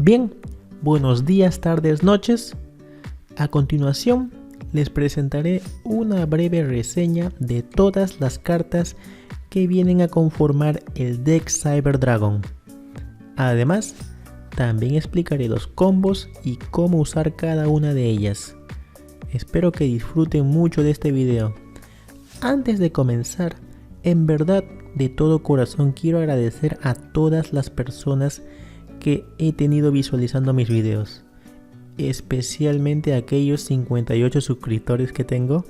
Bien, buenos días, tardes, noches. A continuación, les presentaré una breve reseña de todas las cartas que vienen a conformar el deck Cyber Dragon. Además, también explicaré los combos y cómo usar cada una de ellas. Espero que disfruten mucho de este video. Antes de comenzar, en verdad, de todo corazón quiero agradecer a todas las personas que he tenido visualizando mis videos, especialmente a aquellos 58 suscriptores que tengo.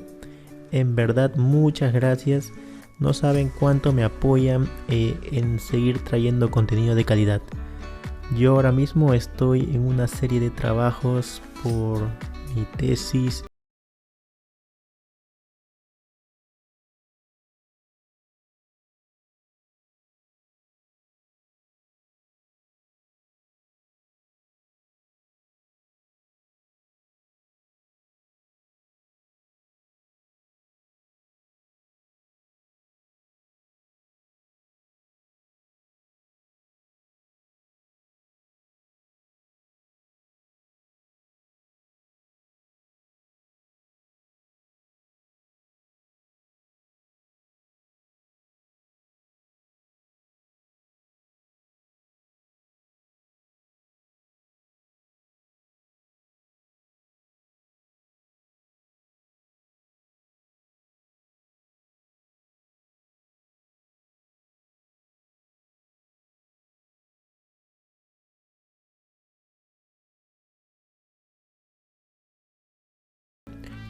En verdad, muchas gracias. No saben cuánto me apoyan en seguir trayendo contenido de calidad. Yo ahora mismo estoy en una serie de trabajos por mi tesis.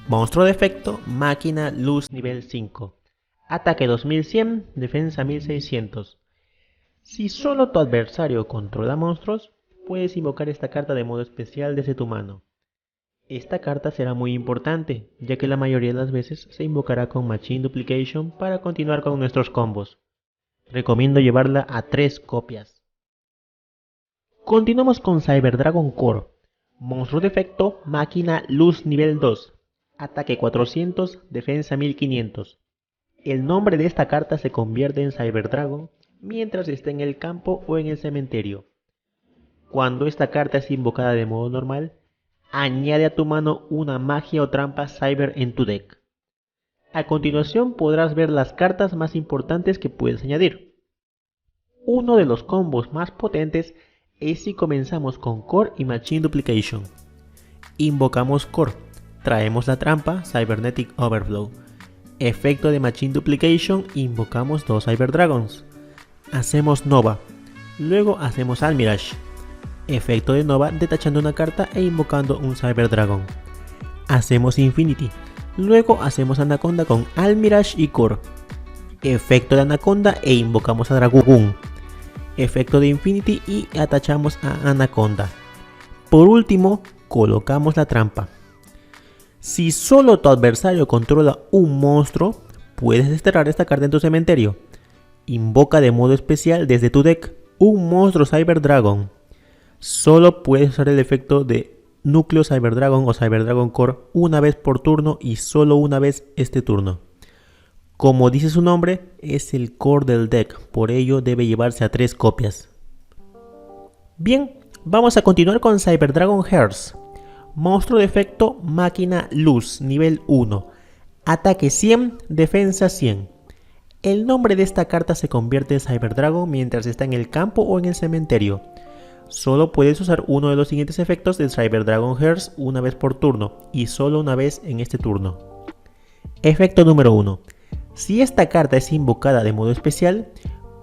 Monstruo de efecto, máquina luz nivel 5. Ataque 2100, defensa 1600. Si solo tu adversario controla monstruos, puedes invocar esta carta de modo especial desde tu mano. Esta carta será muy importante, ya que la mayoría de las veces se invocará con Machine Duplication para continuar con nuestros combos. Recomiendo llevarla a 3 copias. Continuamos con Cyber Dragon Core. Monstruo de efecto, máquina luz nivel 2. Ataque 400, defensa 1500. El nombre de esta carta se convierte en Cyber Dragon mientras esté en el campo o en el cementerio. Cuando esta carta es invocada de modo normal, añade a tu mano una magia o trampa Cyber en tu deck. A continuación podrás ver las cartas más importantes que puedes añadir. Uno de los combos más potentes es si comenzamos con Core y Machine Duplication. Invocamos Core. Traemos la trampa Cybernetic Overflow. Efecto de Machine Duplication, invocamos 2 Cyber Dragons. Hacemos Nova. Luego hacemos Almirage. Efecto de Nova, detachando una carta e invocando un Cyber Dragon. Hacemos Infinity. Luego hacemos Anaconda con Almirage y Core. Efecto de Anaconda e invocamos a Dragoon. Efecto de Infinity y atachamos a Anaconda. Por último, colocamos la trampa. Si solo tu adversario controla un monstruo, puedes desterrar esta carta en tu cementerio. Invoca de modo especial desde tu deck un monstruo Cyber Dragon. Solo puedes usar el efecto de núcleo Cyber Dragon o Cyber Dragon Core una vez por turno y solo una vez este turno. Como dice su nombre, es el core del deck, por ello debe llevarse a 3 copias. Bien, vamos a continuar con Cyber Dragon Hearts. Monstruo de efecto, máquina luz, nivel 1. Ataque 100, defensa 100. El nombre de esta carta se convierte en Cyber Dragon mientras está en el campo o en el cementerio. Solo puedes usar uno de los siguientes efectos del Cyber Dragon Hearts una vez por turno y solo una vez en este turno. Efecto número 1. Si esta carta es invocada de modo especial,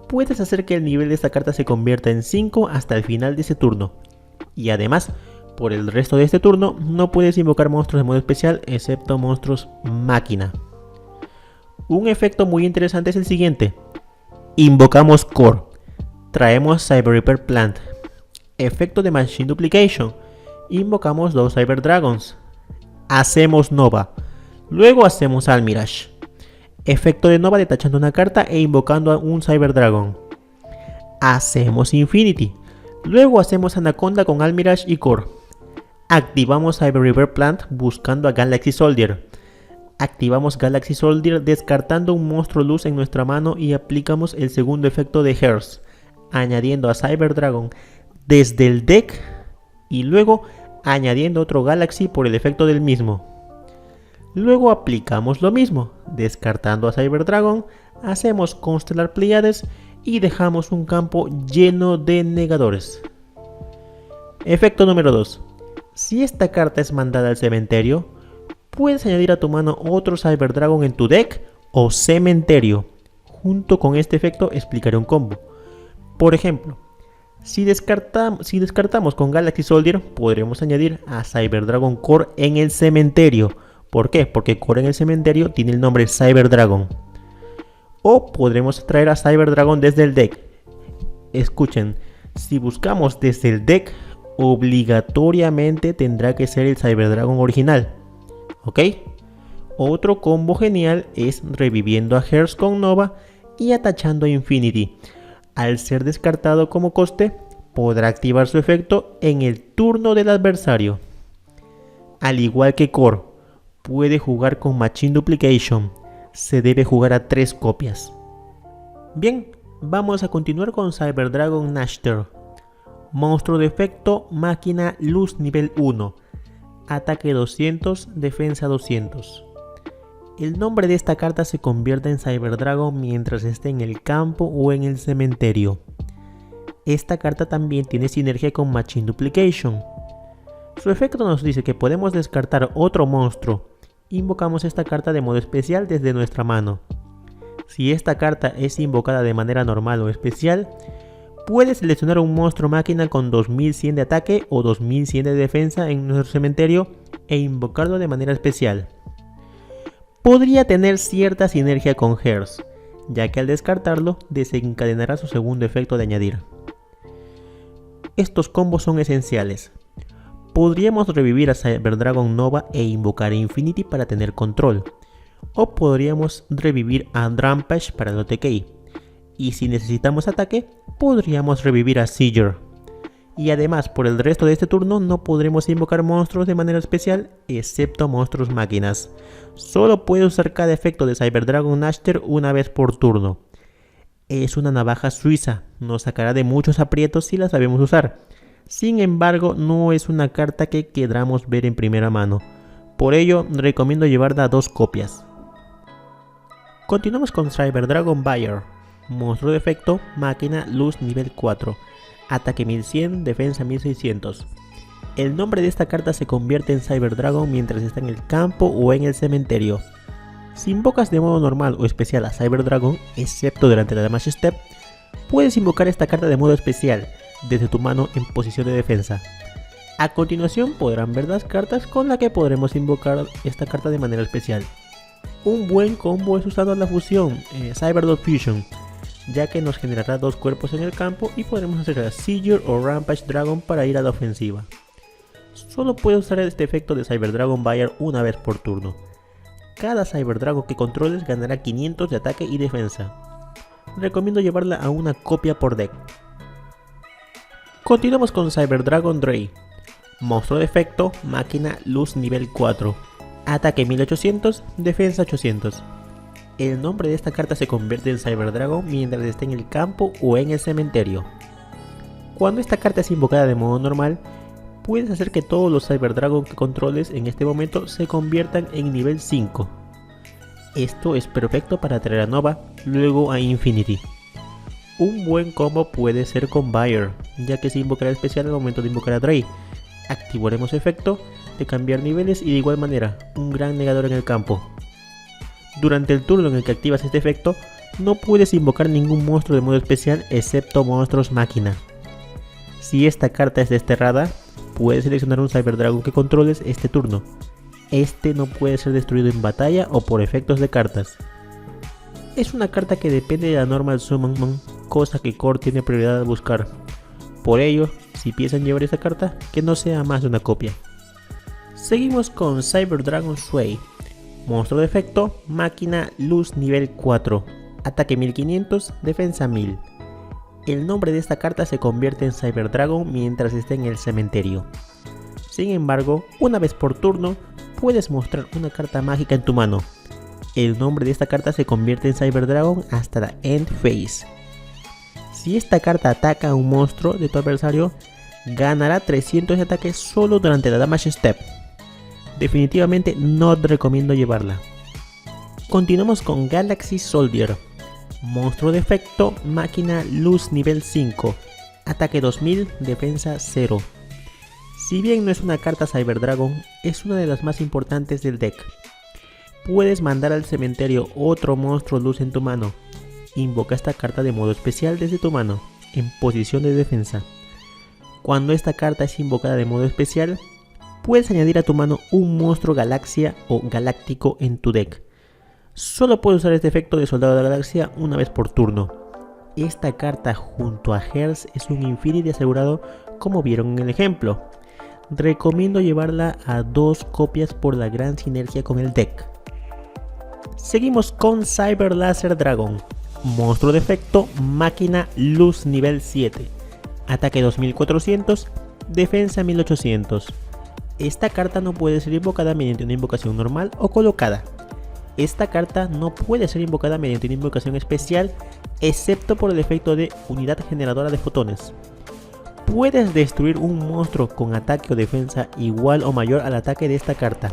puedes hacer que el nivel de esta carta se convierta en 5 hasta el final de ese turno. Y además, por el resto de este turno, no puedes invocar monstruos de modo especial excepto monstruos máquina. Un efecto muy interesante es el siguiente. Invocamos Core. Traemos Cyber Reaper Plant. Efecto de Machine Duplication. Invocamos 2 Cyber Dragons. Hacemos Nova. Luego hacemos Almirage. Efecto de Nova, detachando una carta e invocando a un Cyber Dragon. Hacemos Infinity. Luego hacemos Anaconda con Almirage y Core. Activamos Cyber Reaper Plant buscando a Galaxy Soldier. Activamos Galaxy Soldier descartando un monstruo luz en nuestra mano y aplicamos el segundo efecto de Hearts, añadiendo a Cyber Dragon desde el deck y luego añadiendo otro Galaxy por el efecto del mismo. Luego aplicamos lo mismo, descartando a Cyber Dragon, hacemos Constellar Pleiades y dejamos un campo lleno de negadores. Efecto número 2. Si esta carta es mandada al cementerio, puedes añadir a tu mano otro Cyber Dragon en tu deck o cementerio. Junto con este efecto explicaré un combo. Por ejemplo, si descartamos con Galaxy Soldier, podremos añadir a Cyber Dragon Core en el cementerio. ¿Por qué? Porque Core en el cementerio tiene el nombre Cyber Dragon. O podremos traer a Cyber Dragon desde el deck. Escuchen, si buscamos desde el deck, obligatoriamente tendrá que ser el Cyber Dragon original. ¿Ok? Otro combo genial es reviviendo a Hearths con Nova y atachando a Infinity. Al ser descartado como coste, podrá activar su efecto en el turno del adversario. Al igual que Core, puede jugar con Machine Duplication. Se debe jugar a 3 copias. Bien, vamos a continuar con Cyber Dragon Nashter. Monstruo de efecto, máquina, luz nivel 1. Ataque 200, defensa 200. El nombre de esta carta se convierte en Cyber Dragon mientras esté en el campo o en el cementerio. Esta carta también tiene sinergia con Machine Duplication. Su efecto nos dice que podemos descartar otro monstruo. Invocamos esta carta de modo especial desde nuestra mano. Si esta carta es invocada de manera normal o especial, puedes seleccionar un monstruo máquina con 2100 de ataque o 2100 de defensa en nuestro cementerio e invocarlo de manera especial. Podría tener cierta sinergia con Hearths, ya que al descartarlo desencadenará su segundo efecto de añadir. Estos combos son esenciales. Podríamos revivir a Cyber Dragon Nova e invocar a Infinity para tener control, o podríamos revivir a Rampage para el OTK, y si necesitamos ataque, podríamos revivir a Seeger. Y además, por el resto de este turno no podremos invocar monstruos de manera especial, excepto monstruos máquinas. Solo puede usar cada efecto de Cyber Dragon Nashter una vez por turno. Es una navaja suiza, nos sacará de muchos aprietos si la sabemos usar. Sin embargo, no es una carta que queramos ver en primera mano. Por ello, recomiendo llevarla a 2 copias. Continuamos con Cyber Dragon Buyer. Monstruo de efecto, máquina, luz nivel 4. Ataque 1100, defensa 1600. El nombre de esta carta se convierte en Cyber Dragon mientras está en el campo o en el cementerio. Si invocas de modo normal o especial a Cyber Dragon, excepto durante la Damage Step, puedes invocar esta carta de modo especial desde tu mano en posición de defensa. A continuación podrán ver las cartas con las que podremos invocar esta carta de manera especial. Un buen combo es usando la fusión Cyberdot Fusion, ya que nos generará 2 cuerpos en el campo y podremos hacer a Seeger o Rampage Dragon para ir a la ofensiva. Solo puedes usar este efecto de Cyber Dragon Buyer una vez por turno. Cada Cyber Dragon que controles ganará 500 de ataque y defensa. Recomiendo llevarla a una copia por deck. Continuamos con Cyber Dragon Drey. Monstruo de efecto, máquina, luz nivel 4. Ataque 1800, defensa 800. El nombre de esta carta se convierte en Cyber Dragon mientras esté en el campo o en el cementerio. Cuando esta carta es invocada de modo normal, puedes hacer que todos los Cyber Dragon que controles en este momento se conviertan en nivel 5. Esto es perfecto para traer a Nova, luego a Infinity. Un buen combo puede ser con Buyer, ya que se invocará especial al momento de invocar a Drey. Activaremos su efecto de cambiar niveles y de igual manera, un gran negador en el campo. Durante el turno en el que activas este efecto, no puedes invocar ningún monstruo de modo especial excepto monstruos máquina. Si esta carta es desterrada, puedes seleccionar un Cyber Dragon que controles este turno. Este no puede ser destruido en batalla o por efectos de cartas. Es una carta que depende de la Normal Summon, cosa que Core tiene prioridad al buscar. Por ello, si piensan llevar esta carta, que no sea más de una copia. Seguimos con Cyber Dragon Sway. Monstruo de efecto, máquina, luz nivel 4. Ataque 1500, defensa 1000. El nombre de esta carta se convierte en Cyber Dragon mientras esté en el cementerio. Sin embargo, una vez por turno, puedes mostrar una carta mágica en tu mano. El nombre de esta carta se convierte en Cyber Dragon hasta la End Phase. Si esta carta ataca a un monstruo de tu adversario, Ganará 300 de ataque solo durante la Damage Step. Definitivamente no te recomiendo llevarla. Continuamos con Galaxy Soldier. Monstruo de efecto, máquina luz nivel 5. Ataque 2000, defensa 0. Si bien no es una carta Cyber Dragon, es una de las más importantes del deck. Puedes mandar al cementerio otro monstruo luz en tu mano. Invoca esta carta de modo especial desde tu mano, en posición de defensa. Cuando esta carta es invocada de modo especial, puedes añadir a tu mano un monstruo galaxia o galáctico en tu deck. Solo puedes usar este efecto de Soldado de la Galaxia una vez por turno. Esta carta junto a Hearth es un Infinity asegurado, como vieron en el ejemplo. Recomiendo llevarla a 2 copias por la gran sinergia con el deck. Seguimos con Cyber Laser Dragon. Monstruo de efecto, máquina luz nivel 7. Ataque 2400, defensa 1800. Esta carta no puede ser invocada mediante una invocación normal o colocada. Esta carta no puede ser invocada mediante una invocación especial, excepto por el efecto de unidad generadora de fotones. Puedes destruir un monstruo con ataque o defensa igual o mayor al ataque de esta carta.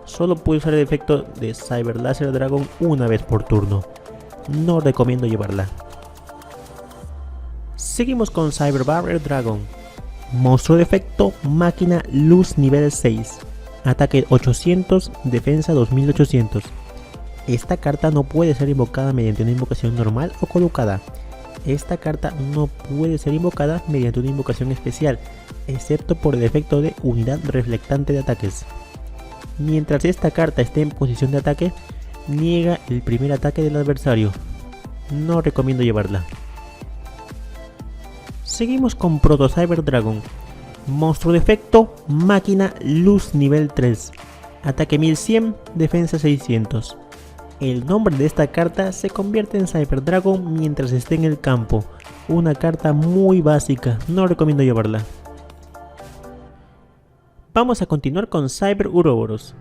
Solo puedes usar el efecto de Cyber Laser Dragon una vez por turno. No recomiendo llevarla. Seguimos con Cyber Barrier Dragon. Monstruo de efecto, máquina luz nivel 6. Ataque 800, defensa 2800. Esta carta no puede ser invocada mediante una invocación normal o colocada. Esta carta no puede ser invocada mediante una invocación especial, excepto por el efecto de unidad reflectante de ataques. Mientras esta carta esté en posición de ataque, niega el primer ataque del adversario. No recomiendo llevarla. Seguimos con Proto Cyber Dragon. Monstruo de efecto, máquina luz nivel 3. Ataque 1100, defensa 600. El nombre de esta carta se convierte en Cyber Dragon mientras esté en el campo. Una carta muy básica, no recomiendo llevarla. Vamos a continuar con Cyber Uroboros.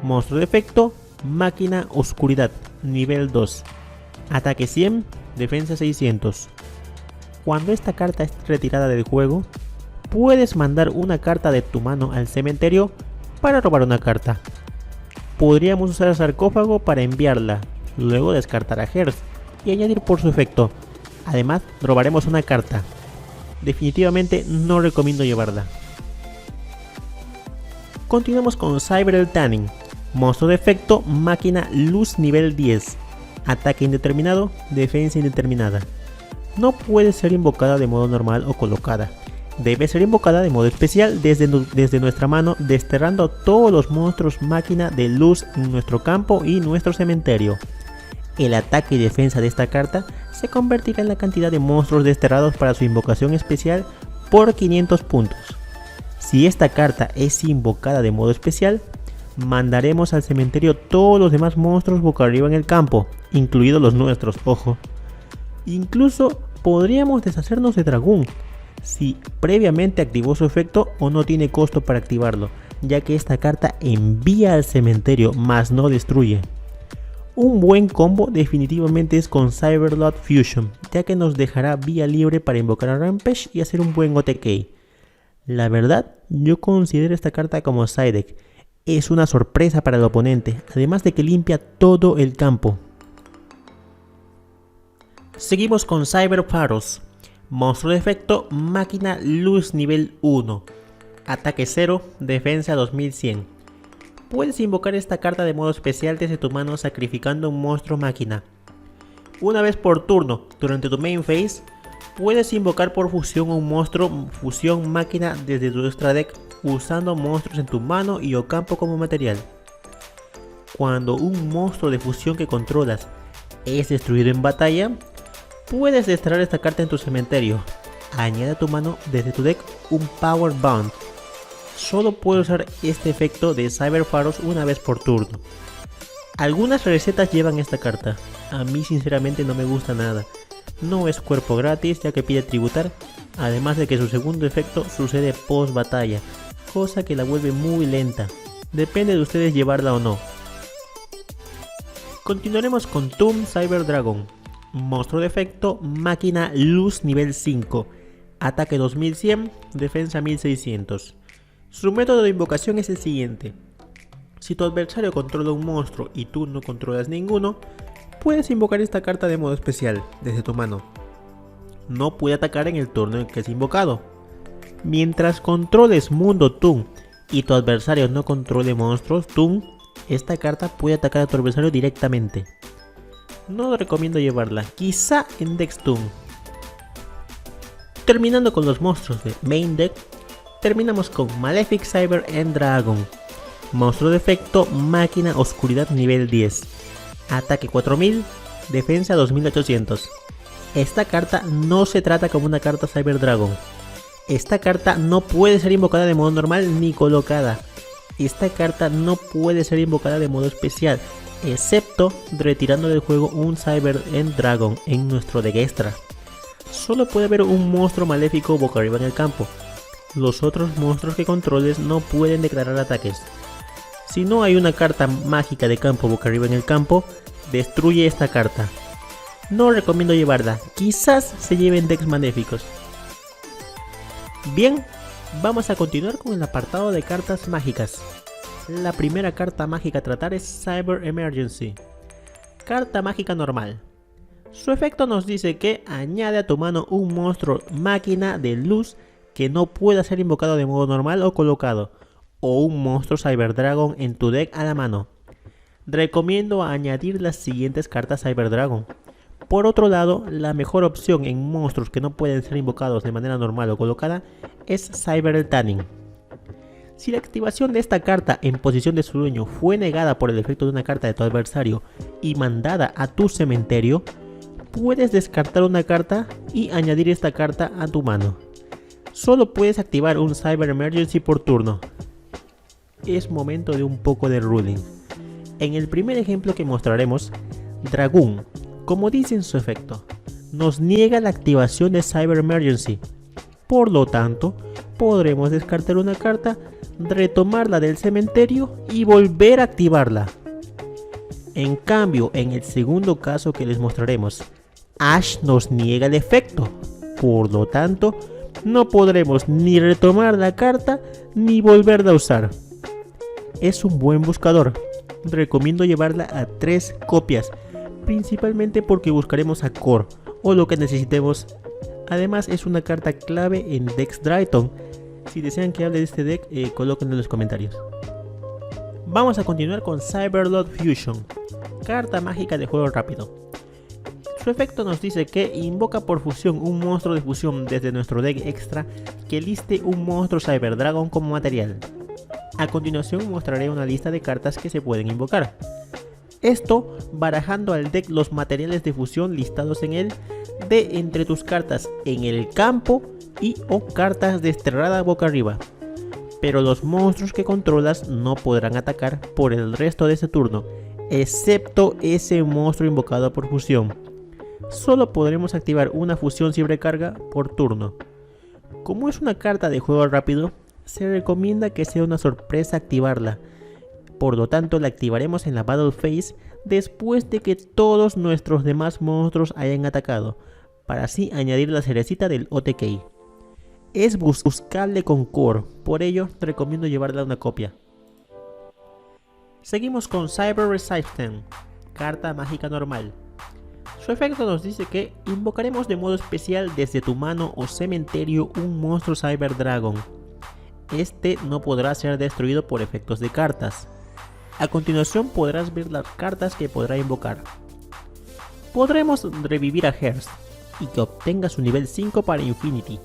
Monstruo de efecto, máquina oscuridad, nivel 2. Ataque 100, defensa 600. Cuando esta carta es retirada del juego, puedes mandar una carta de tu mano al cementerio para robar una carta. Podríamos usar el sarcófago para enviarla, luego descartar a Hearth y añadir por su efecto. Además, robaremos una carta. Definitivamente no recomiendo llevarla. Continuamos con Cyber Eltanin. Monstruo de efecto, máquina luz nivel 10. Ataque indeterminado, defensa indeterminada. No puede ser invocada de modo normal o colocada. Debe ser invocada de modo especial desde nuestra mano, desterrando todos los monstruos máquina de luz en nuestro campo y nuestro cementerio. El ataque y defensa de esta carta se convertirá en la cantidad de monstruos desterrados para su invocación especial por 500 puntos. Si esta carta es invocada de modo especial, mandaremos al cementerio todos los demás monstruos boca arriba en el campo, incluidos los nuestros, ojo. Incluso podríamos deshacernos de Dragón, si previamente activó su efecto o no tiene costo para activarlo, ya que esta carta envía al cementerio más no destruye. Un buen combo definitivamente es con Cyberlord Fusion, ya que nos dejará vía libre para invocar a Rampage y hacer un buen OTK. La verdad, yo considero esta carta como side deck. Es una sorpresa para el oponente, además de que limpia todo el campo. Seguimos con Cyber Pharos. Monstruo de efecto, máquina luz nivel 1. Ataque 0, defensa 2100. Puedes invocar esta carta de modo especial desde tu mano sacrificando un monstruo máquina. Una vez por turno, durante tu main phase, puedes invocar por fusión un monstruo fusión máquina desde tu extra deck usando monstruos en tu mano y o campo como material. Cuando un monstruo de fusión que controlas es destruido en batalla, puedes desterrar esta carta en tu cementerio. Añade a tu mano desde tu deck un Power Bond. Solo puedes usar este efecto de Cyber Pharos una vez por turno. Algunas recetas llevan esta carta. A mí sinceramente no me gusta nada. No es cuerpo gratis ya que pide tributar. Además de que su segundo efecto sucede post batalla, cosa que la vuelve muy lenta. Depende de ustedes llevarla o no. Continuaremos con Tomb Cyber Dragon. Monstruo de efecto, máquina luz nivel 5. ataque 2100, defensa 1600. Su método de invocación es el siguiente. Si tu adversario controla un monstruo y tú no controlas ninguno, puedes invocar esta carta de modo especial desde tu mano. No puede atacar en el turno en que es invocado. Mientras controles Mundo Toon y tu adversario no controle monstruos Toon, esta carta puede atacar a tu adversario directamente. No recomiendo llevarla, quizá en Dex Toon. Terminando con los monstruos de Main Deck, terminamos con Malefic Cyber End Dragon. Monstruo de efecto, máquina oscuridad nivel 10. Ataque 4000, defensa 2800. Esta carta no se trata como una carta Cyber Dragon. Esta carta no puede ser invocada de modo normal ni colocada. Esta carta no puede ser invocada de modo especial, excepto retirando del juego un Cyber End Dragon en nuestro deck extra. Solo puede haber un monstruo maléfico boca arriba en el campo. Los otros monstruos que controles no pueden declarar ataques. Si no hay una carta mágica de campo boca arriba en el campo, destruye esta carta. No recomiendo llevarla, quizás se lleven decks maléficos. Bien, vamos a continuar con el apartado de cartas mágicas. La primera carta mágica a tratar es Cyber Emergency. Carta mágica normal. Su efecto nos dice que añade a tu mano un monstruo máquina de luz que no pueda ser invocado de modo normal o colocado, o un monstruo Cyber Dragon en tu deck a la mano. Recomiendo añadir las siguientes cartas Cyber Dragon. Por otro lado, la mejor opción en monstruos que no pueden ser invocados de manera normal o colocada es Cyber Eltanin. Si la activación de esta carta en posición de su dueño fue negada por el efecto de una carta de tu adversario y mandada a tu cementerio, puedes descartar una carta y añadir esta carta a tu mano. Solo puedes activar un Cyber Emergency por turno. Es momento de un poco de ruling. En el primer ejemplo que mostraremos, Dragoon, como dice en su efecto, nos niega la activación de Cyber Emergency. Por lo tanto, podremos descartar una carta, retomarla del cementerio y volver a activarla. En cambio, en el segundo caso que les mostraremos, Ash nos niega el efecto. Por lo tanto, no podremos ni retomar la carta ni volverla a usar. Es un buen buscador. Recomiendo llevarla a 3 copias, principalmente porque buscaremos a Core o lo que necesitemos. Además es una carta clave en decks Drayton. Si desean que hable de este deck, colóquenlo en los comentarios. Vamos a continuar con Cyberlord Fusion, carta mágica de juego rápido. Su efecto nos dice que invoca por fusión un monstruo de fusión desde nuestro deck extra que liste un monstruo Cyber Dragon como material. A continuación mostraré una lista de cartas que se pueden invocar. Esto barajando al deck los materiales de fusión listados en él de entre tus cartas en el campo y o cartas desterrada boca arriba. Pero los monstruos que controlas no podrán atacar por el resto de ese turno, excepto ese monstruo invocado por fusión. Solo podremos activar una fusión sin recarga por turno. Como es una carta de juego rápido, se recomienda que sea una sorpresa activarla. Por lo tanto, la activaremos en la Battle Phase después de que todos nuestros demás monstruos hayan atacado, para así añadir la cerecita del OTK. Es buscable con Core, por ello recomiendo llevarla a una copia. Seguimos con Cyber Resistance, carta mágica normal. Su efecto nos dice que invocaremos de modo especial desde tu mano o cementerio un monstruo Cyber Dragon. Este no podrá ser destruido por efectos de cartas. A continuación podrás ver las cartas que podrá invocar. Podremos revivir a Hearth y que obtenga su nivel 5 para Infinity,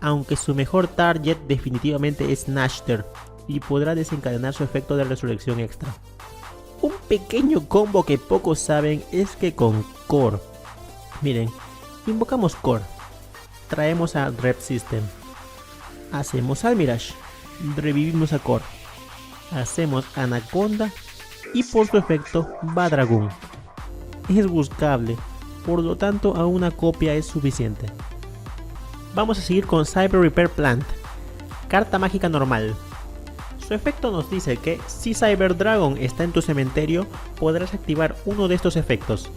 aunque su mejor target definitivamente es Nashter y podrá desencadenar su efecto de resurrección extra. Un pequeño combo que pocos saben es que con Core, miren, invocamos Core, traemos a Rep System, hacemos Almirage, revivimos a Core, hacemos Anaconda y por su efecto va Dragoon. Es buscable, por lo tanto a una copia es suficiente. Vamos a seguir con Cyber Repair Plant, carta mágica normal. Su efecto nos dice que si Cyber Dragon está en tu cementerio, podrás activar uno de estos efectos.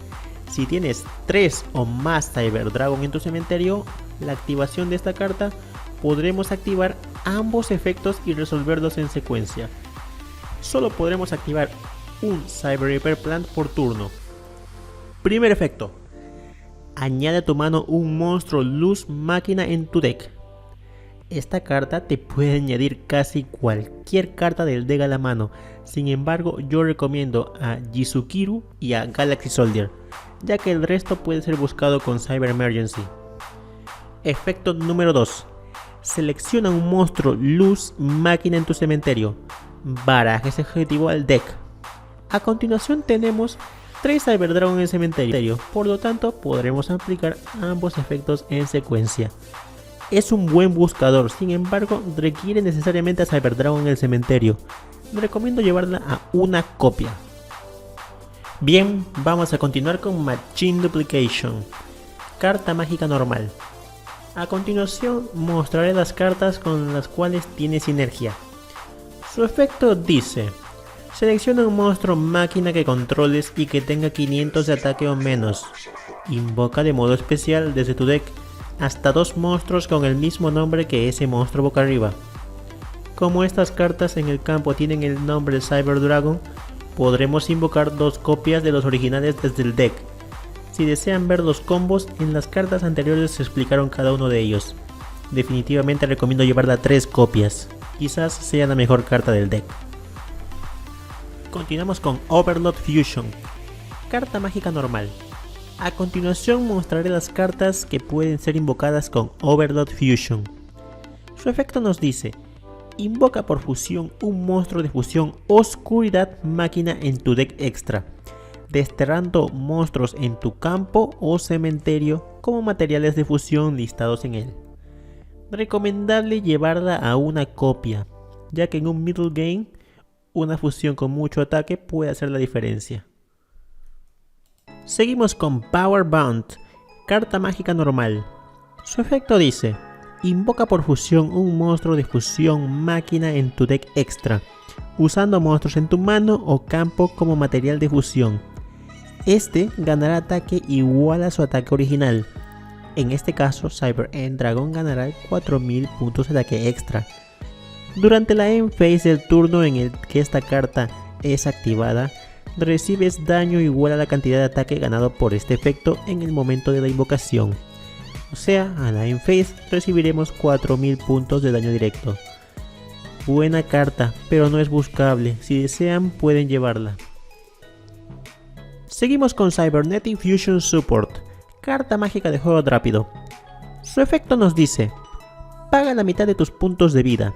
Si tienes 3 o más Cyber Dragon en tu cementerio, la activación de esta carta podremos activar ambos efectos y resolverlos en secuencia. Solo podremos activar un Cyber Repair Plant por turno. Primer efecto: añade a tu mano un monstruo luz máquina en tu deck. Esta carta te puede añadir casi cualquier carta del deck a la mano. Sin embargo, yo recomiendo a Jizukiru y a Galaxy Soldier, ya que el resto puede ser buscado con Cyber Emergency. Efecto número 2. Selecciona un monstruo luz máquina en tu cementerio. Baraja ese objetivo al deck. A continuación tenemos 3 Cyber Dragon en el cementerio, por lo tanto podremos aplicar ambos efectos en secuencia. Es un buen buscador, sin embargo requiere necesariamente a Cyber Dragon en el cementerio. Recomiendo llevarla a una copia. Bien, vamos a continuar con Machine Duplication, carta mágica normal. A continuación mostraré las cartas con las cuales tiene sinergia. Su efecto dice: selecciona un monstruo máquina que controles y que tenga 500 de ataque o menos. Invoca de modo especial desde tu deck hasta 2 monstruos con el mismo nombre que ese monstruo boca arriba. Como estas cartas en el campo tienen el nombre Cyber Dragon, podremos invocar 2 copias de los originales desde el deck. Si desean ver los combos, en las cartas anteriores se explicaron cada uno de ellos. Definitivamente recomiendo llevarla 3 copias, quizás sea la mejor carta del deck. Continuamos con Overload Fusion, carta mágica normal. A continuación mostraré las cartas que pueden ser invocadas con Overload Fusion. Su efecto nos dice: invoca por fusión un monstruo de fusión Oscuridad máquina en tu deck extra, desterrando monstruos en tu campo o cementerio como materiales de fusión listados en él. Recomendable llevarla a una copia, ya que en un middle game una fusión con mucho ataque puede hacer la diferencia. Seguimos con Power Bound, carta mágica normal. Su efecto dice: invoca por fusión un monstruo de fusión máquina en tu deck extra, usando monstruos en tu mano o campo como material de fusión. Este ganará ataque igual a su ataque original. En este caso, Cyber End Dragon ganará 4000 puntos de ataque extra. Durante la end phase del turno en el que esta carta es activada, recibes daño igual a la cantidad de ataque ganado por este efecto en el momento de la invocación. O sea, a la end phase recibiremos 4000 puntos de daño directo. Buena carta, pero no es buscable. Si desean pueden llevarla. Seguimos con Cybernetic Fusion Support, carta mágica de juego rápido. Su efecto nos dice: paga la mitad de tus puntos de vida.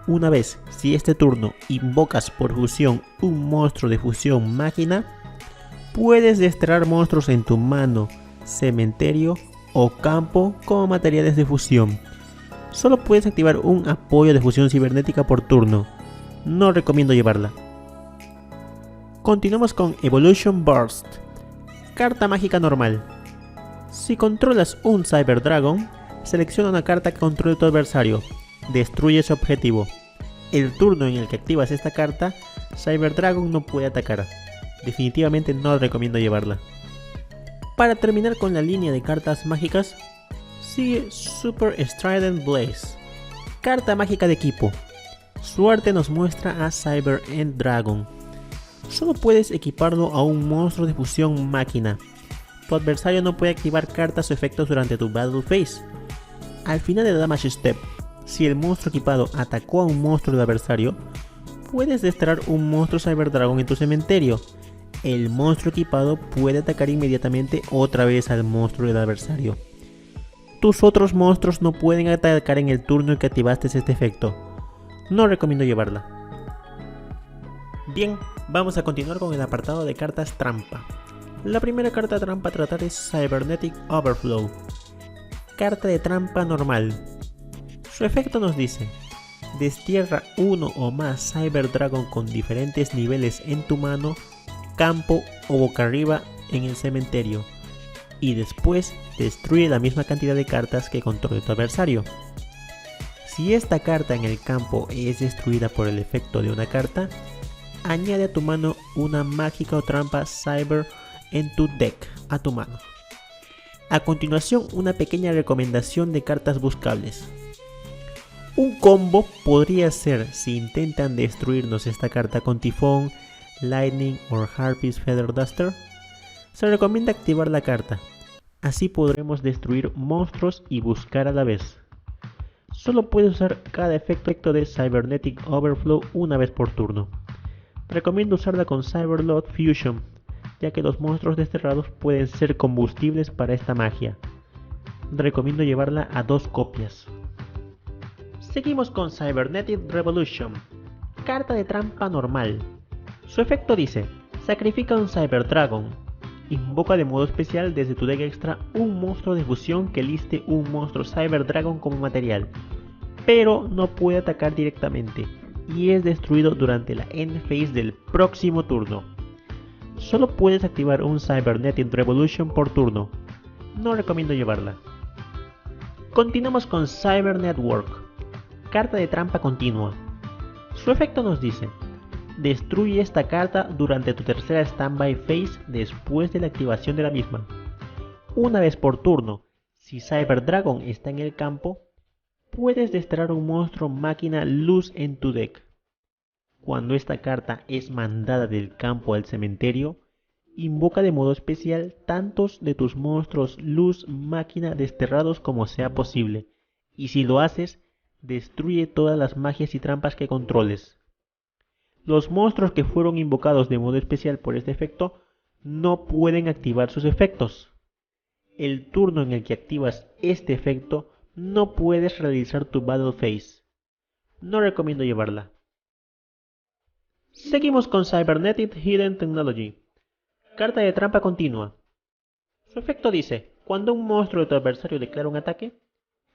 Una vez, si este turno invocas por fusión un monstruo de fusión máquina, puedes desterrar monstruos en tu mano, cementerio o campo como materiales de fusión. Solo puedes activar un apoyo de fusión cibernética por turno. No recomiendo llevarla. Continuamos con Evolution Burst, carta mágica normal. Si controlas un Cyber Dragon, selecciona una carta que controle tu adversario. Destruye ese objetivo. El turno en el que activas esta carta, Cyber Dragon no puede atacar. Definitivamente no recomiendo llevarla. Para terminar con la línea de cartas mágicas, sigue Super Strident Blaze, carta mágica de equipo. Su arte nos muestra a Cyber End Dragon. Solo puedes equiparlo a un monstruo de fusión máquina. Tu adversario no puede activar cartas o efectos durante tu Battle Phase. Al final de la Damage Step, si el monstruo equipado atacó a un monstruo del adversario, puedes desterrar un monstruo Cyber Dragon en tu cementerio. El monstruo equipado puede atacar inmediatamente otra vez al monstruo del adversario. Tus otros monstruos no pueden atacar en el turno en que activaste este efecto. No recomiendo llevarla. Bien, vamos a continuar con el apartado de cartas trampa. La primera carta trampa a tratar es Cybernetic Overflow, carta de trampa normal. Su efecto nos dice: destierra uno o más Cyber Dragon con diferentes niveles en tu mano, campo o boca arriba en el cementerio, y después destruye la misma cantidad de cartas que controle tu adversario. Si esta carta en el campo es destruida por el efecto de una carta, añade a tu mano una mágica o trampa Cyber en tu deck a tu mano. A continuación, una pequeña recomendación de cartas buscables. Un combo podría ser si intentan destruirnos esta carta con Tifón, Lightning o Harpy's Feather Duster. Se recomienda activar la carta, así podremos destruir monstruos y buscar a la vez. Solo puedes usar cada efecto de Cybernetic Overflow una vez por turno. Recomiendo usarla con Cyberlord Fusion, ya que los monstruos desterrados pueden ser combustibles para esta magia. Recomiendo llevarla a 2 copias. Seguimos con Cybernetic Revolution, carta de trampa normal. Su efecto dice: sacrifica un Cyber Dragon, invoca de modo especial desde tu deck extra un monstruo de fusión que liste un monstruo Cyber Dragon como material, pero no puede atacar directamente y es destruido durante la end phase del próximo turno. Solo puedes activar un Cybernetic Revolution por turno, no recomiendo llevarla. Continuamos con Cyber Network, carta de trampa continua. Su efecto nos dice: destruye esta carta durante tu tercera standby phase después de la activación de la misma. Una vez por turno, si Cyber Dragon está en el campo, puedes desterrar un monstruo máquina luz en tu deck. Cuando esta carta es mandada del campo al cementerio, invoca de modo especial tantos de tus monstruos luz máquina desterrados como sea posible, y si lo haces, destruye todas las magias y trampas que controles. Los monstruos que fueron invocados de modo especial por este efecto no pueden activar sus efectos. El turno en el que activas este efecto no puedes realizar tu Battle Phase. No recomiendo llevarla. Seguimos con Cybernetic Hidden Technology, carta de trampa continua. Su efecto dice: cuando un monstruo de tu adversario declara un ataque,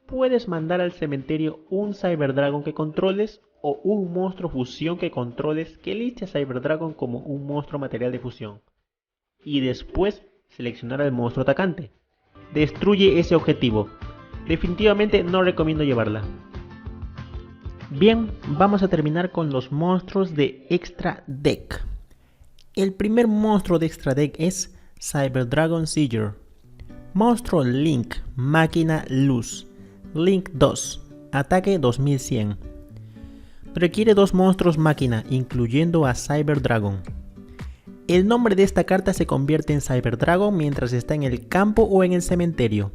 puedes mandar al cementerio un Cyber Dragon que controles o un monstruo fusión que controles que liste a Cyber Dragon como un monstruo material de fusión, y después seleccionar al monstruo atacante. Destruye ese objetivo. Definitivamente no recomiendo llevarla. Bien, vamos a terminar con los monstruos de Extra Deck. El primer monstruo de Extra Deck es Cyber Dragon Seeger. Monstruo Link, máquina luz. Link 2, ataque 2100. Requiere 2 monstruos máquina, incluyendo a Cyber Dragon. El nombre de esta carta se convierte en Cyber Dragon mientras está en el campo o en el cementerio.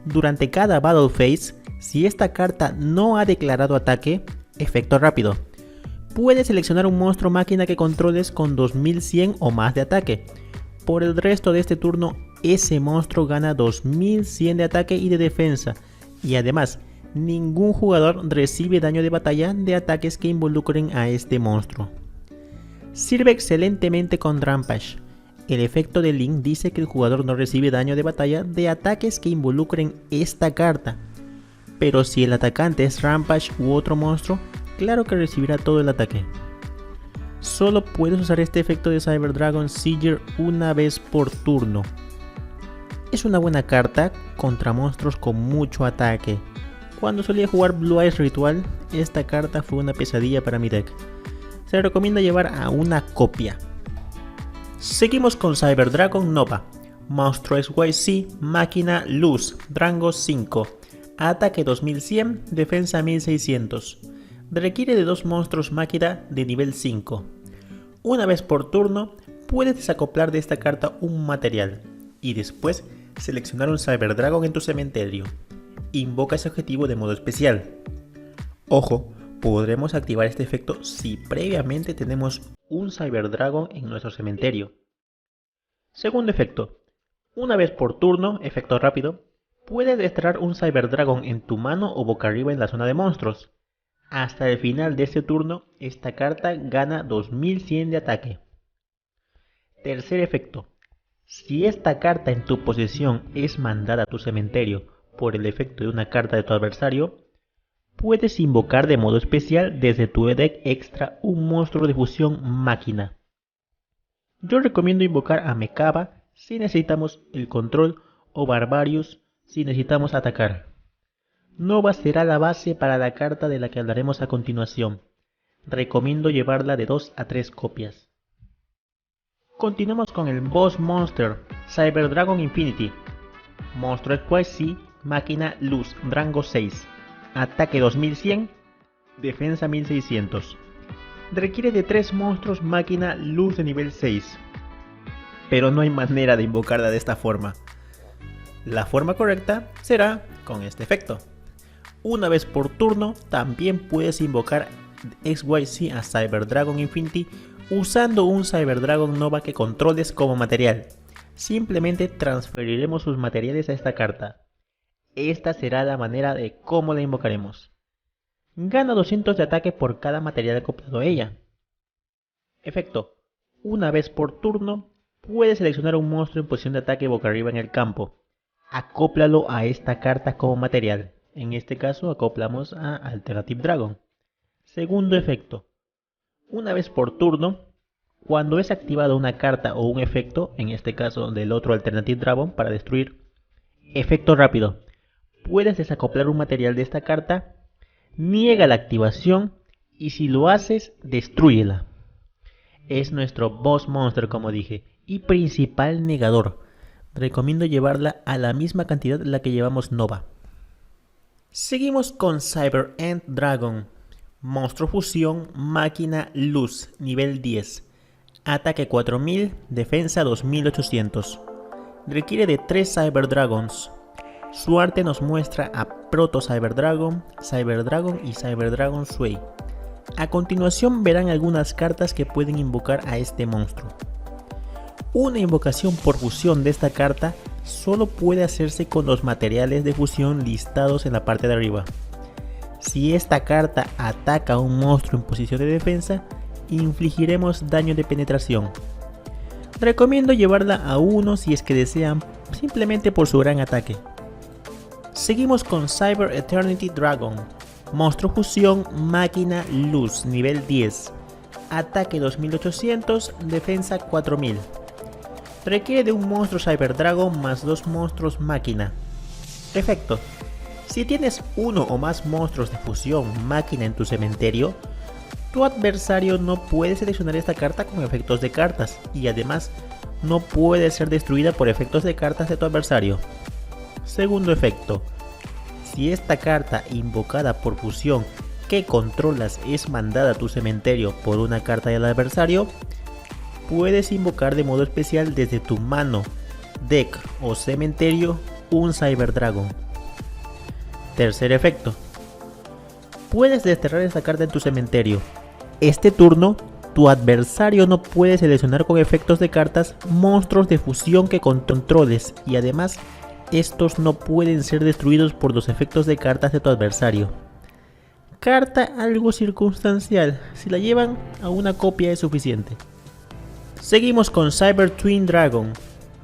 Durante cada Battle Phase, si esta carta no ha declarado ataque, efecto rápido, puedes seleccionar un monstruo máquina que controles con 2100 o más de ataque. Por el resto de este turno, ese monstruo gana 2100 de ataque y de defensa, y además, ningún jugador recibe daño de batalla de ataques que involucren a este monstruo. Sirve excelentemente con Rampage. El efecto de Link dice que el jugador no recibe daño de batalla de ataques que involucren esta carta, pero si el atacante es Rampage u otro monstruo, claro que recibirá todo el ataque. Solo puedes usar este efecto de Cyber Dragon Seeger una vez por turno. Es una buena carta contra monstruos con mucho ataque. Cuando solía jugar Blue Eyes Ritual, esta carta fue una pesadilla para mi deck. Se recomienda llevar a una copia. Seguimos con Cyber Dragon Nova. Monstruo XYZ, máquina luz, rango 5. Ataque 2100, defensa 1600. Requiere de 2 monstruos máquina de nivel 5. Una vez por turno, puedes desacoplar de esta carta un material y después seleccionar un Cyber Dragon en tu cementerio. Invoca ese objetivo de modo especial. Ojo, podremos activar este efecto si previamente tenemos un Cyber Dragon en nuestro cementerio. Segundo efecto. Una vez por turno, efecto rápido, puedes desterrar un Cyber Dragon en tu mano o boca arriba en la zona de monstruos. Hasta el final de este turno, esta carta gana 2100 de ataque. Tercer efecto. Si esta carta en tu posesión es mandada a tu cementerio por el efecto de una carta de tu adversario, puedes invocar de modo especial desde tu deck extra un monstruo de fusión máquina. Yo recomiendo invocar a Mekaba si necesitamos el control o Barbarius si necesitamos atacar. Nova será la base para la carta de la que hablaremos a continuación. Recomiendo llevarla de 2 a 3 copias. Continuamos con el Boss Monster, Cyber Dragon Infinity. Monstruo XYZ, máquina luz, rango 6. Ataque 2100, defensa 1600. Requiere de 3 monstruos máquina luz de nivel 6. Pero no hay manera de invocarla de esta forma. La forma correcta será con este efecto. Una vez por turno también puedes invocar XYZ a Cyber Dragon Infinity usando un Cyber Dragon Nova que controles como material. Simplemente transferiremos sus materiales a esta carta. Esta será la manera de cómo la invocaremos. Gana 200 de ataque por cada material acoplado a ella. Efecto. Una vez por turno, puedes seleccionar un monstruo en posición de ataque boca arriba en el campo. Acóplalo a esta carta como material. En este caso acoplamos a Alternative Dragon. Segundo efecto. Una vez por turno, cuando es activada una carta o un efecto, en este caso del otro Alternative Dragon para destruir, efecto rápido. Puedes desacoplar un material de esta carta, niega la activación y si lo haces, destrúyela. Es nuestro Boss Monster como dije y principal negador. Recomiendo llevarla a la misma cantidad la que llevamos Nova. Seguimos con Cyber End Dragon. Monstruo fusión, máquina luz, nivel 10. Ataque 4000, defensa 2800. Requiere de 3 Cyber Dragons. Su arte nos muestra a Proto Cyber Dragon y Cyber Dragon Sway. A continuación verán algunas cartas que pueden invocar a este monstruo. Una invocación por fusión de esta carta solo puede hacerse con los materiales de fusión listados en la parte de arriba. Si esta carta ataca a un monstruo en posición de defensa, infligiremos daño de penetración. Recomiendo llevarla a 1 si es que desean, simplemente por su gran ataque. Seguimos con Cyber Eternity Dragon. Monstruo fusión, máquina luz, nivel 10. Ataque 2800, defensa 4000. Requiere de un monstruo Cyber Dragon más 2 monstruos máquina. Efecto. Si tienes uno o más monstruos de fusión máquina en tu cementerio, tu adversario no puede seleccionar esta carta con efectos de cartas y además no puede ser destruida por efectos de cartas de tu adversario. Segundo efecto. Si esta carta invocada por fusión que controlas es mandada a tu cementerio por una carta del adversario, puedes invocar de modo especial desde tu mano, deck o cementerio un Cyber Dragon. Tercer efecto. Puedes desterrar esta carta en tu cementerio. Este turno, tu adversario no puede seleccionar con efectos de cartas monstruos de fusión que controles y además estos no pueden ser destruidos por los efectos de cartas de tu adversario. Carta algo circunstancial, si la llevan a una copia es suficiente. Seguimos con Cyber Twin Dragon.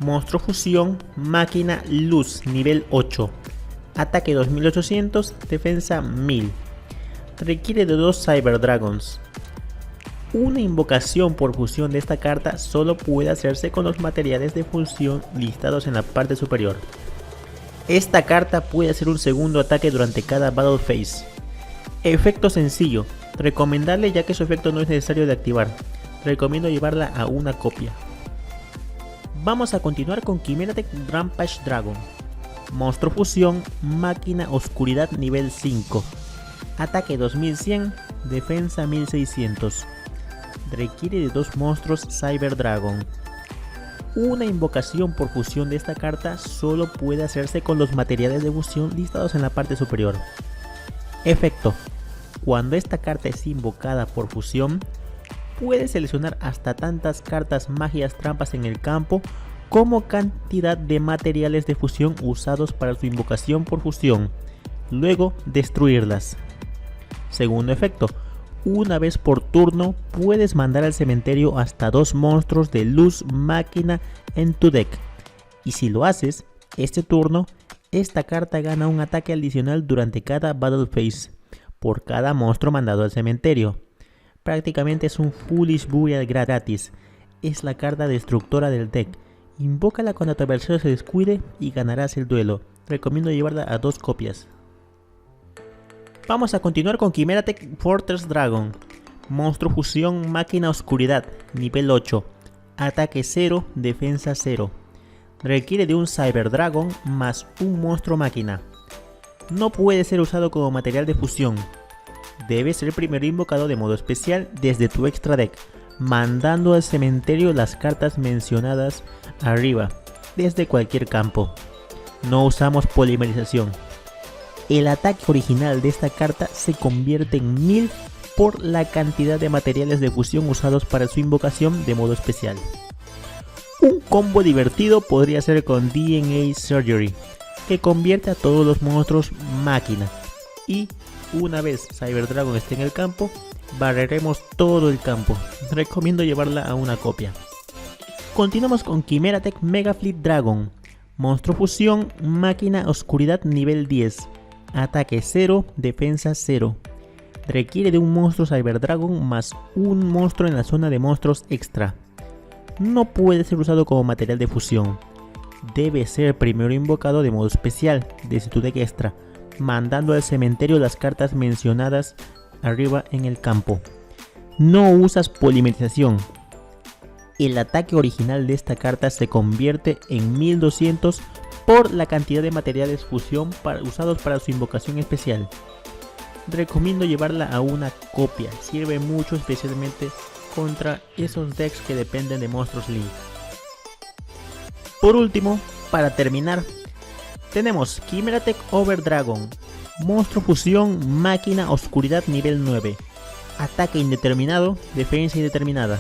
Monstruo fusión, máquina luz, nivel 8. Ataque 2800, defensa 1000. Requiere de 2 Cyber Dragons. Una invocación por fusión de esta carta solo puede hacerse con los materiales de fusión listados en la parte superior. Esta carta puede hacer un segundo ataque durante cada Battle Phase. Efecto sencillo, recomendable ya que su efecto no es necesario de activar. Recomiendo llevarla a una copia. Vamos a continuar con Chimeratic Rampage Dragon. Monstruo fusión, máquina oscuridad nivel 5. Ataque 2100, defensa 1600. Requiere de 2 monstruos Cyber Dragon. Una invocación por fusión de esta carta solo puede hacerse con los materiales de fusión listados en la parte superior. Efecto. Cuando esta carta es invocada por fusión, puedes seleccionar hasta tantas cartas magias trampas en el campo como cantidad de materiales de fusión usados para su invocación por fusión, luego destruirlas. Segundo efecto. Una vez por turno puedes mandar al cementerio hasta 2 monstruos de luz máquina en tu deck. Y si lo haces, este turno, esta carta gana un ataque adicional durante cada Battle Phase, por cada monstruo mandado al cementerio. Prácticamente es un Foolish Burial gratis, es la carta destructora del deck. Invócala cuando tu adversario se descuide y ganarás el duelo. Recomiendo llevarla a 2 copias. Vamos a continuar con Chimeratic Fortress Dragon. Monstruo fusión, máquina oscuridad, nivel 8. Ataque 0, defensa 0. Requiere de un Cyber Dragon más un monstruo máquina. No puede ser usado como material de fusión. Debe ser primero invocado de modo especial desde tu extra deck, mandando al cementerio las cartas mencionadas arriba, desde cualquier campo. No usamos polimerización. El ataque original de esta carta se convierte en 1000 por la cantidad de materiales de fusión usados para su invocación de modo especial. Un combo divertido podría ser con DNA Surgery, que convierte a todos los monstruos máquina, y una vez Cyber Dragon esté en el campo, barreremos todo el campo. Recomiendo llevarla a una copia. Continuamos con Chimeratech Mega Fleet Dragon, monstruo fusión, máquina oscuridad nivel 10, ataque 0, defensa 0. Requiere de un monstruo Cyber Dragon más un monstruo en la zona de monstruos extra. No puede ser usado como material de fusión. Debe ser primero invocado de modo especial desde tu deck extra, mandando al cementerio las cartas mencionadas arriba en el campo. No usas polimerización. El ataque original de esta carta se convierte en 1200 por la cantidad de materiales fusión usados para su invocación especial. Recomiendo llevarla a una copia, sirve mucho especialmente contra esos decks que dependen de monstruos Link. Por último, para terminar, tenemos Chimeratech Over Dragon, monstruo fusión, máquina oscuridad nivel 9, ataque indeterminado, defensa indeterminada.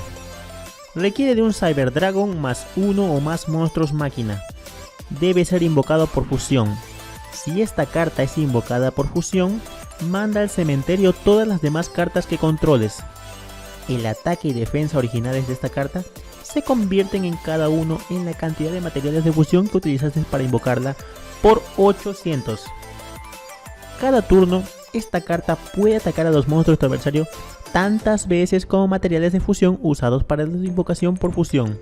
Requiere de un Cyber Dragon más uno o más monstruos máquina. Debe ser invocado por fusión. Si esta carta es invocada por fusión, manda al cementerio todas las demás cartas que controles. El ataque y defensa originales de esta carta se convierten en cada uno en la cantidad de materiales de fusión que utilizaste para invocarla por 800. Cada turno, esta carta puede atacar a los monstruos de tu adversario tantas veces como materiales de fusión usados para la invocación por fusión.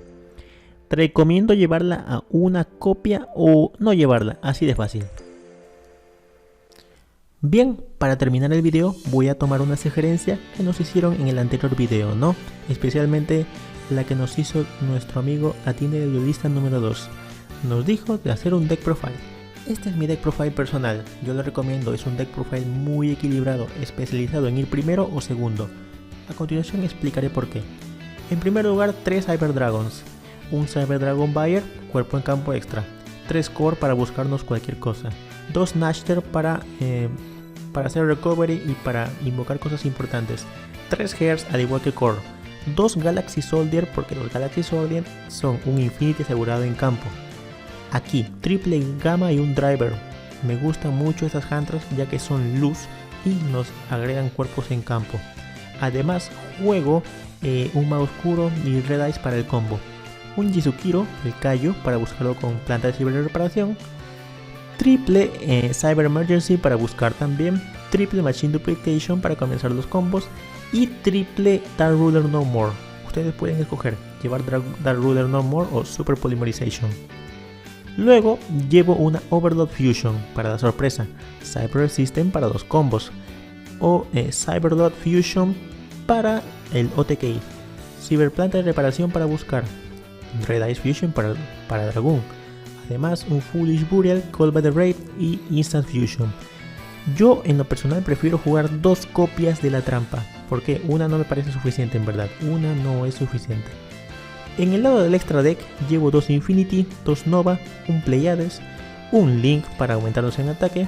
Te recomiendo llevarla a una copia o no llevarla, así de fácil. Bien, para terminar el video voy a tomar una sugerencia que nos hicieron en el anterior video, ¿no? Especialmente la que nos hizo nuestro amigo Atiende el Duelista número 2. Nos dijo de hacer un deck profile. Este es mi deck profile personal, yo lo recomiendo, es un deck profile muy equilibrado, especializado en ir primero o segundo. A continuación explicaré por qué. En primer lugar, 3 Cyber Dragons, un Cyber Dragon Buyer, cuerpo en campo extra, 3 Core para buscarnos cualquier cosa, 2 Nashter para hacer recovery y para invocar cosas importantes, 3 Hairs al igual que Core, 2 Galaxy Soldier porque los Galaxy Soldier son un Infinity asegurado en campo. Aquí, triple Gamma y un Driver. Me gustan mucho estas Hunters ya que son luz y nos agregan cuerpos en campo. Además, juego un Mago Oscuro y Red Eyes para el combo. Un Jizukiro, el Kaio, para buscarlo con planta de ciber de reparación. Triple Cyber Emergency para buscar también. Triple Machine Duplication para comenzar los combos. Y triple Dark Ruler No More. Ustedes pueden escoger llevar Dark Ruler No More o Super Polymerization. Luego llevo una Overload Fusion para la sorpresa, Cyber System para 2 combos, o Cyberload Fusion para el OTK, Cyberplanta de reparación para buscar, Red Eyes Fusion para Dragoon, además un Foolish Burial, Call by the Raid y Instant Fusion. Yo en lo personal prefiero jugar 2 copias de la trampa, porque una no me parece suficiente en verdad, una no es suficiente. En el lado del extra deck llevo 2 Infinity, 2 Nova, un Pleiades, un Link para aumentarlos en ataque,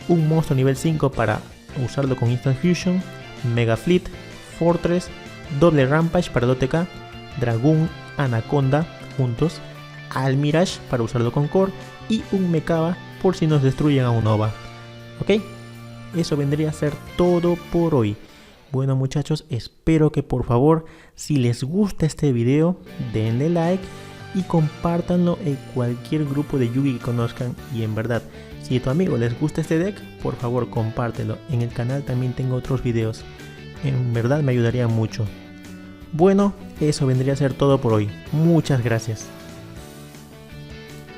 un monstruo nivel 5 para usarlo con Instant Fusion, Mega Fleet, Fortress, doble Rampage para el OTK, Dragoon, Anaconda juntos, Almirage para usarlo con Core y un Mekaba por si nos destruyen a un Nova. Ok, eso vendría a ser todo por hoy. Bueno muchachos, espero que por favor, si les gusta este video, denle like y compártanlo en cualquier grupo de Yu-Gi que conozcan. Y en verdad, si a tu amigo les gusta este deck, por favor compártelo. En el canal también tengo otros videos. En verdad me ayudaría mucho. Bueno, eso vendría a ser todo por hoy. Muchas gracias.